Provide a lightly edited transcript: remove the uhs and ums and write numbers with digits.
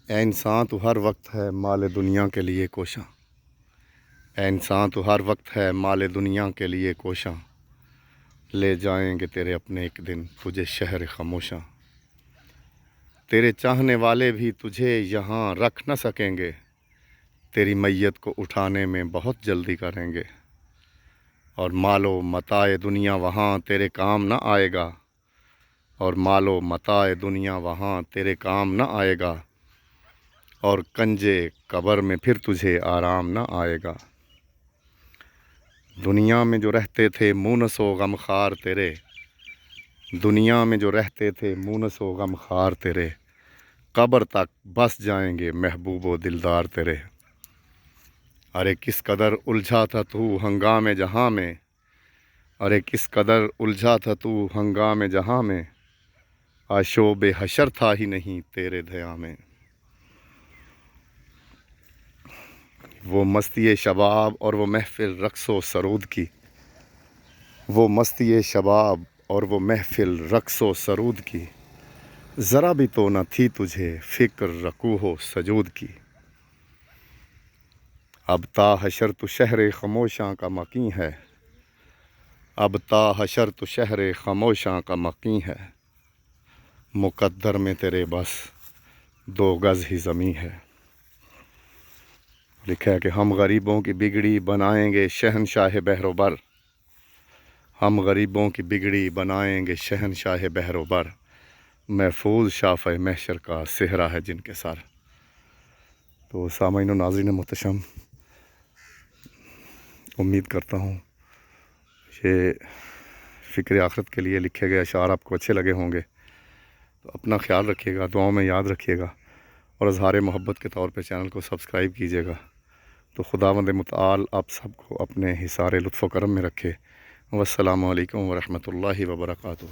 اے انسان تو ہر وقت ہے مال دنیا کے لیے کوشاں، اے انسان تو ہر وقت ہے مال دنیا کے لیے کوشاں، لے جائیں گے تیرے اپنے ایک دن تجھے شہر خاموشاں، تیرے چاہنے والے بھی تجھے یہاں رکھ نہ سکیں گے، تیری میت کو اٹھانے میں بہت جلدی کریں گے، اور مال و متاع دنیا وہاں تیرے کام نہ آئے گا، اور مال و متاع دنیا وہاں تیرے کام نہ آئے گا، اور کنجے قبر میں پھر تجھے آرام نہ آئے گا۔ دنیا میں جو رہتے تھے مونس و غم خوار تیرے، دنیا میں جو رہتے تھے مونس و غم خوار تیرے، قبر تک بس جائیں گے محبوب و دلدار تیرے۔ ارے کس قدر الجھا تھا تو ہنگام جہاں میں، ارے کس قدر الجھا تھا تو ہنگام جہاں میں، آشوب حشر تھا ہی نہیں تیرے دھیاں میں۔ وہ مستی شباب اور وہ محفل رقص و سرود کی، وہ مستی شباب اور وہ محفل رقص و سرود کی، ذرا بھی تو نہ تھی تجھے فکر رکوع و سجود کی۔ اب تا حشر تو شہر خاموشاں کا مقیم ہے، اب تا حشر تو شہر خاموشاں کا مقیم ہے، مقدر میں تیرے بس 2 گز ہی زمیں ہے۔ لکھا ہے کہ ہم غریبوں کی بگڑی بنائیں گے شہنشاہ بحر و بر، ہم غریبوں کی بگڑی بنائیں گے شہنشاہ بحر و بر، محفوظ شافع محشر کا صحرا ہے جن کے سر۔ تو سامعین و ناظرین محتشم، امید کرتا ہوں یہ فکر آخرت کے لیے لکھے گئے اشعار آپ کو اچھے لگے ہوں گے۔ تو اپنا خیال رکھیے گا، دعاؤں میں یاد رکھیے گا، اور اظہار محبت کے طور پہ چینل کو سبسکرائب کیجیے گا۔ تو خداوند متعال آپ سب کو اپنے حصار لطف و کرم میں رکھے۔ والسلام علیکم ورحمۃ اللہ وبرکاتہ۔